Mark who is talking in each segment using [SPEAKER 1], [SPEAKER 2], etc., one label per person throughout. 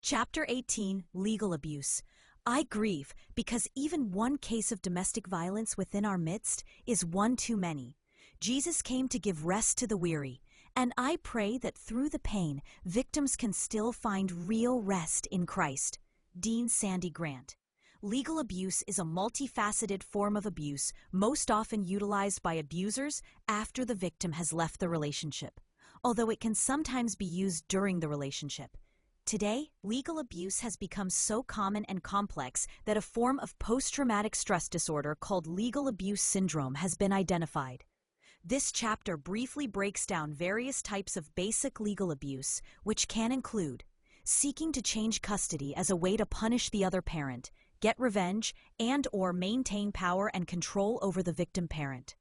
[SPEAKER 1] Chapter 18, Legal Abuse. I grieve because even one case of domestic violence within our midst is one too many. Jesus came to give rest to the weary, and I pray that through the pain, victims can still find real rest in Christ. Dean Sandy Grant. Legal abuse is a multifaceted form of abuse most often utilized by abusers after the victim has left the relationship, although it can sometimes be used during the relationship. Today, legal abuse has become so common and complex that a form of post-traumatic stress disorder called legal abuse syndrome has been identified. This chapter briefly breaks down various types of basic legal abuse, which can include seeking to change custody as a way to punish the other parent, get revenge, and/or maintain power and control over the victim parent.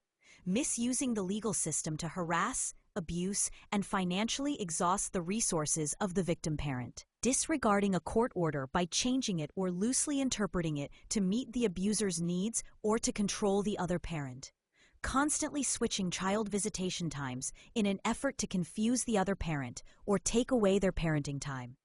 [SPEAKER 1] Misusing the legal system to harass, abuse, and financially exhaust the resources of the victim parent. Disregarding a court order by changing it or loosely interpreting it to meet the abuser's needs or to control the other parent. Constantly switching child visitation times in an effort to confuse the other parent or take away their parenting time.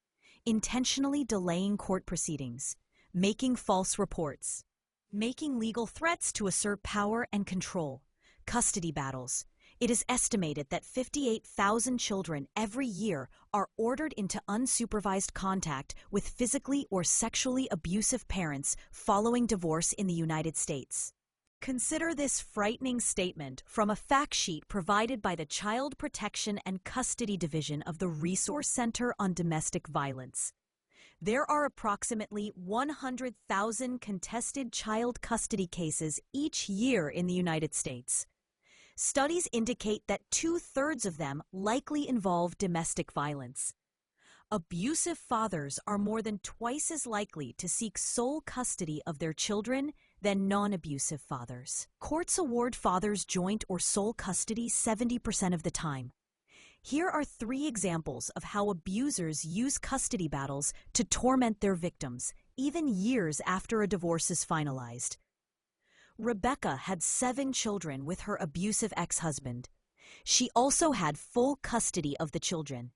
[SPEAKER 1] Intentionally delaying court proceedings. Making false reports. Making legal threats to assert power and control. Custody battles. It is estimated that 58,000 children every year are ordered into unsupervised contact with physically or sexually abusive parents following divorce in the United States. Consider this frightening statement from a fact sheet provided by the Child Protection and Custody Division of the Resource Center on Domestic Violence. There are approximately 100,000 contested child custody cases each year in the United States. Studies indicate that 2/3 of them likely involve domestic violence. Abusive fathers are more than twice as likely to seek sole custody of their children than non-abusive fathers. Courts award fathers joint or sole custody 70% of the time. Here are 3 examples of how abusers use custody battles to torment their victims, even years after a divorce is finalized. Rebecca had 7 children with her abusive ex-husband. She also had full custody of the children.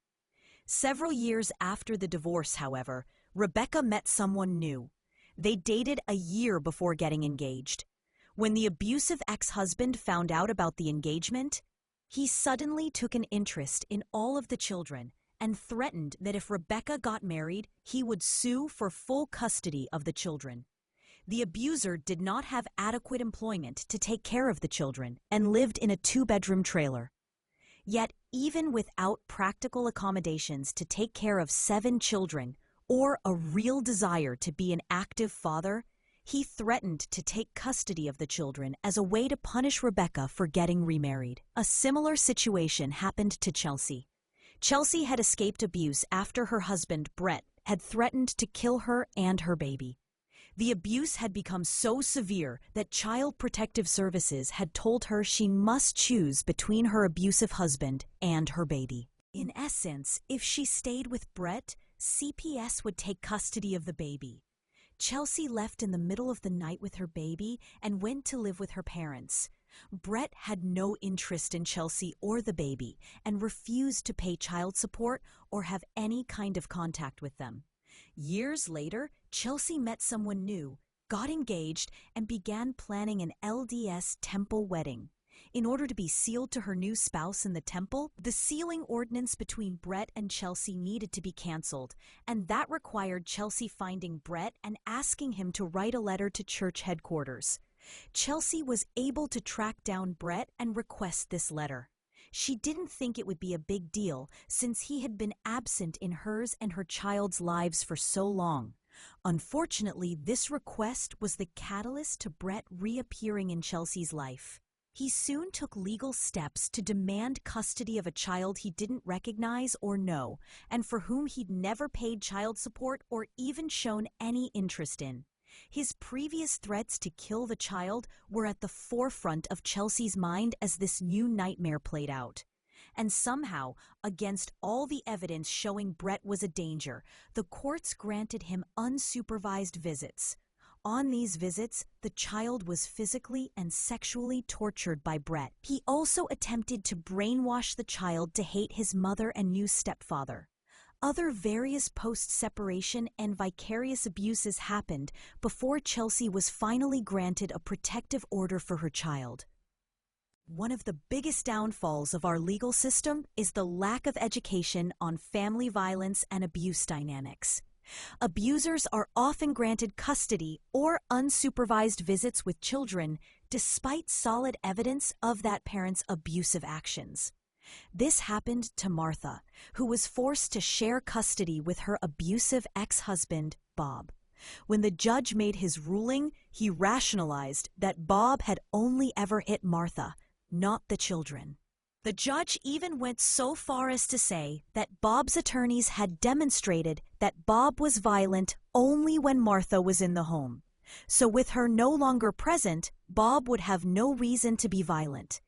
[SPEAKER 1] Several years after the divorce, however, Rebecca met someone new. They dated a year before getting engaged. When the abusive ex-husband found out about the engagement, he suddenly took an interest in all of the children and threatened that if Rebecca got married, he would sue for full custody of the children. The abuser did not have adequate employment to take care of the children and lived in a 2-bedroom trailer. Yet, even without practical accommodations to take care of 7 children or a real desire to be an active father, he threatened to take custody of the children as a way to punish Rebecca for getting remarried. A similar situation happened to Chelsea. Chelsea had escaped abuse after her husband, Brett, had threatened to kill her and her baby. The abuse had become so severe that Child Protective Services had told her she must choose between her abusive husband and her baby. In essence, if she stayed with Brett, CPS would take custody of the baby. Chelsea left in the middle of the night with her baby and went to live with her parents. Brett had no interest in Chelsea or the baby and refused to pay child support or have any kind of contact with them. Years later, Chelsea met someone new, got engaged, and began planning an LDS temple wedding. In order to be sealed to her new spouse in the temple, the sealing ordinance between Brett and Chelsea needed to be canceled, and that required Chelsea finding Brett and asking him to write a letter to church headquarters. Chelsea was able to track down Brett and request this letter. She didn't think it would be a big deal since he had been absent in hers and her child's lives for so long. Unfortunately, this request was the catalyst to Brett reappearing in Chelsea's life. He soon took legal steps to demand custody of a child he didn't recognize or know, and for whom he'd never paid child support or even shown any interest in. His previous threats to kill the child were at the forefront of Chelsea's mind as this new nightmare played out. And somehow, against all the evidence showing Brett was a danger, the courts granted him unsupervised visits. On these visits, the child was physically and sexually tortured by Brett. He also attempted to brainwash the child to hate his mother and new stepfather. other various post-separation and vicarious abuses happened before Chelsea was finally granted a protective order for her child. One of the biggest downfalls of our legal system is the lack of education on family violence and abuse dynamics. Abusers are often granted custody or unsupervised visits with children despite solid evidence of that parent's abusive actions. This happened to Martha, who was forced to share custody with her abusive ex-husband, Bob. When the judge made his ruling, he rationalized that Bob had only ever hit Martha, not the children. The judge even went so far as to say that Bob's attorneys had demonstrated that Bob was violent only when Martha was in the home. So with her no longer present, Bob would have no reason to be violent.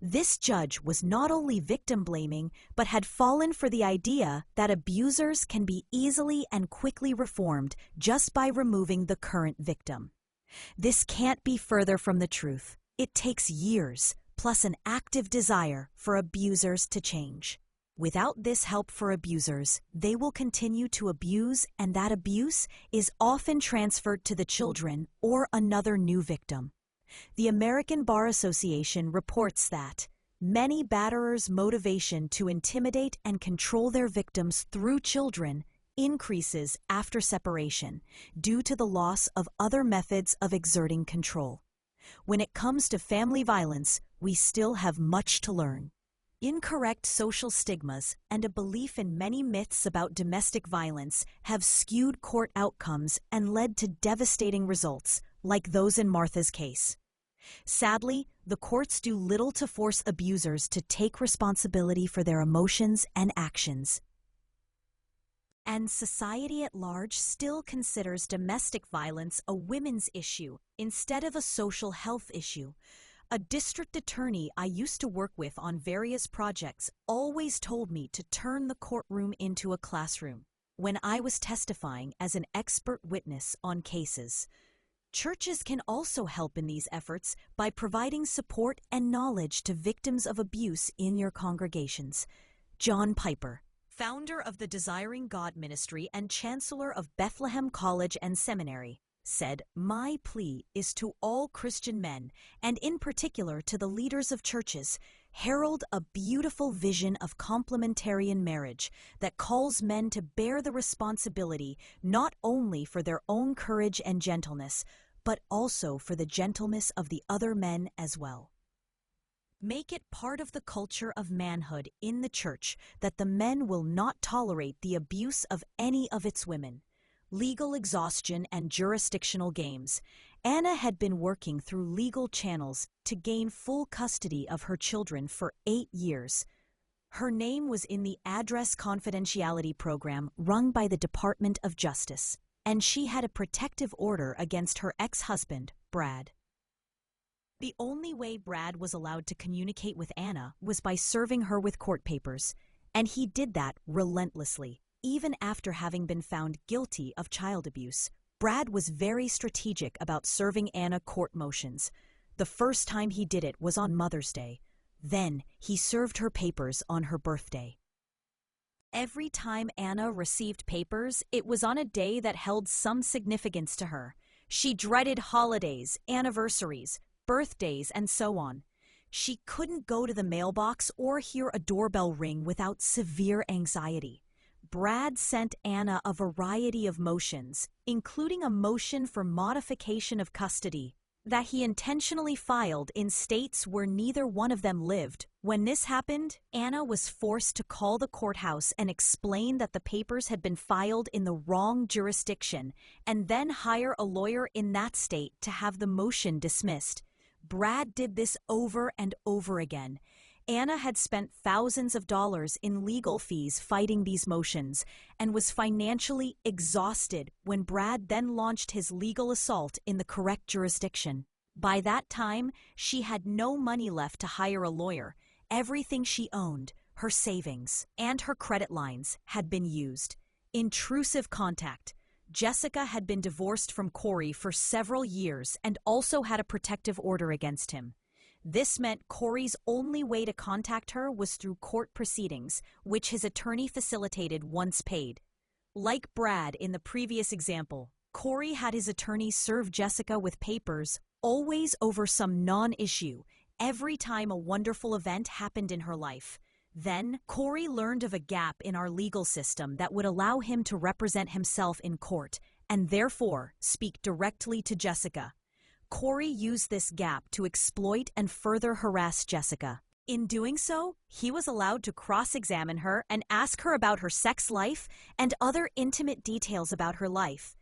[SPEAKER 1] This judge was not only victim-blaming, but had fallen for the idea that abusers can be easily and quickly reformed just by removing the current victim. This can't be further from the truth. It takes years, plus an active desire for abusers to change. Without this help for abusers, they will continue to abuse, and that abuse is often transferred to the children or another new victim. The American Bar Association reports that many batterers' motivation to intimidate and control their victims through children increases after separation due to the loss of other methods of exerting control. When it comes to family violence, we still have much to learn. Incorrect social stigmas and a belief in many myths about domestic violence have skewed court outcomes and led to devastating results, like those in Martha's case. Sadly, the courts do little to force abusers to take responsibility for their emotions and actions. And society at large still considers domestic violence a women's issue instead of a social health issue. A district attorney I used to work with on various projects always told me to turn the courtroom into a classroom when I was testifying as an expert witness on cases. Churches can also help in these efforts by providing support and knowledge to victims of abuse in your congregations. John Piper, founder of the Desiring God Ministry and chancellor of Bethlehem College and Seminary, said, "My plea is to all Christian men, and in particular to the leaders of churches, herald a beautiful vision of complementarian marriage that calls men to bear the responsibility not only for their own courage and gentleness, but also for the gentleness of the other men as well. Make it part of the culture of manhood in the church that the men will not tolerate the abuse of any of its women. Legal exhaustion and jurisdictional games. Anna had been working through legal channels to gain full custody of her children for 8 years. Her name was in the address confidentiality program run by the Department of Justice, and she had a protective order against her ex-husband, Brad. The only way Brad was allowed to communicate with Anna was by serving her with court papers, and he did that relentlessly. Even after having been found guilty of child abuse, Brad was very strategic about serving Anna court motions. The first time he did it was on Mother's Day. Then he served her papers on her birthday. Every time Anna received papers, it was on a day that held some significance to her. She dreaded holidays, anniversaries, birthdays, and so on. She couldn't go to the mailbox or hear a doorbell ring without severe anxiety. Brad sent Anna a variety of motions, including a motion for modification of custody, that he intentionally filed in states where neither one of them lived. When this happened, Anna was forced to call the courthouse and explain that the papers had been filed in the wrong jurisdiction, and then hire a lawyer in that state to have the motion dismissed. Brad did this over and over again. Anna had spent thousands of dollars in legal fees fighting these motions and was financially exhausted when Brad then launched his legal assault in the correct jurisdiction. By that time, she had no money left to hire a lawyer. Everything she owned, her savings, and her credit lines had been used. Intrusive contact. Jessica had been divorced from Corey for several years and also had a protective order against him. This meant Corey's only way to contact her was through court proceedings, which his attorney facilitated once paid. Like Brad in the previous example, Corey had his attorney serve Jessica with papers, always over some non-issue, every time a wonderful event happened in her life. Then, Corey learned of a gap in our legal system that would allow him to represent himself in court, and therefore speak directly to Jessica. Corey used this gap to exploit and further harass Jessica. In doing so, he was allowed to cross-examine her and ask her about her sex life and other intimate details about her life.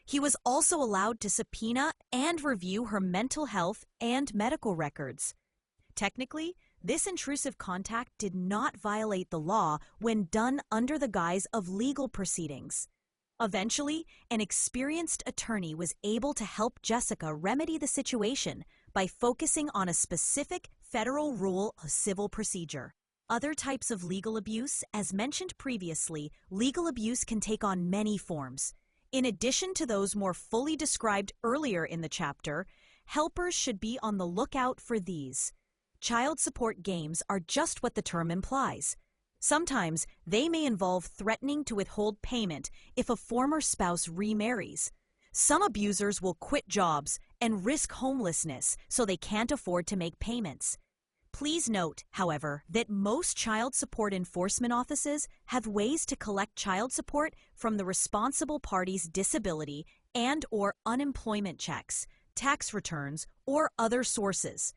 [SPEAKER 1] He was also allowed to subpoena and review her mental health and medical records. Technically, this intrusive contact did not violate the law when done under the guise of legal proceedings. Eventually, an experienced attorney was able to help Jessica remedy the situation by focusing on a specific federal rule of civil procedure. Other types of legal abuse, as mentioned previously, legal abuse can take on many forms. In addition to those more fully described earlier in the chapter, helpers should be on the lookout for these. Child support games are just what the term implies. Sometimes they may involve threatening to withhold payment if a former spouse remarries. Some abusers will quit jobs and risk homelessness so they can't afford to make payments. Please note, however, that most child support enforcement offices have ways to collect child support from the responsible party's disability and/or unemployment checks, tax returns, or other sources.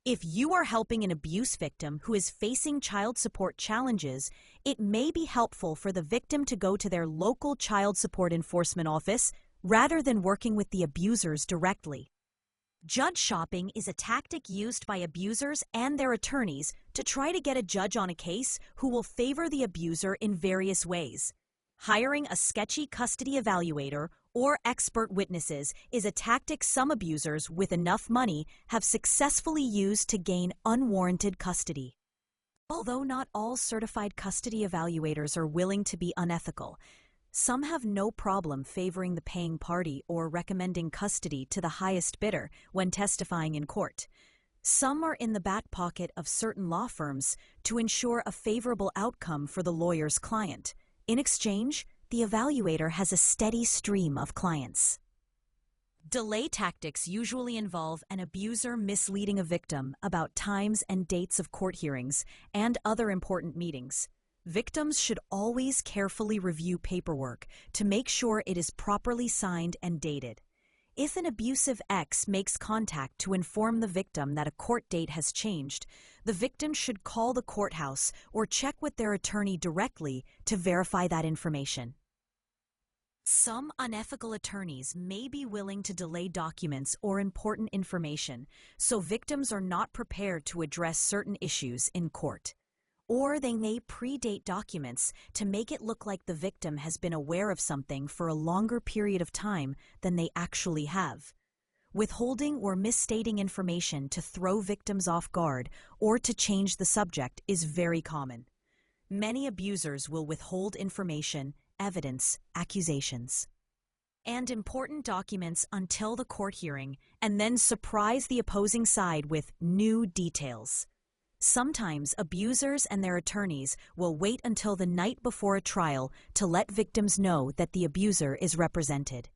[SPEAKER 1] If you are helping an abuse victim who is facing child support challenges, it may be helpful for the victim to go to their local child support enforcement office rather than working with the abusers directly. Judge shopping is a tactic used by abusers and their attorneys to try to get a judge on a case who will favor the abuser in various ways. Hiring a sketchy custody evaluator or expert witnesses is a tactic some abusers with enough money have successfully used to gain unwarranted custody. Although not all certified custody evaluators are willing to be unethical, some have no problem favoring the paying party or recommending custody to the highest bidder when testifying in court. Some are in the back pocket of certain law firms to ensure a favorable outcome for the lawyer's client. In exchange, the evaluator has a steady stream of clients. Delay tactics usually involve an abuser misleading a victim about times and dates of court hearings and other important meetings. Victims should always carefully review paperwork to make sure it is properly signed and dated. If an abusive ex makes contact to inform the victim that a court date has changed, the victim should call the courthouse or check with their attorney directly to verify that information. Some unethical attorneys may be willing to delay documents or important information, so victims are not prepared to address certain issues in court. Or they may predate documents to make it look like the victim has been aware of something for a longer period of time than they actually have. Withholding or misstating information to throw victims off guard or to change the subject is very common. Many abusers will withhold information, evidence, accusations, and important documents until the court hearing and then surprise the opposing side with new details. Sometimes abusers and their attorneys will wait until the night before a trial to let victims know that the abuser is represented.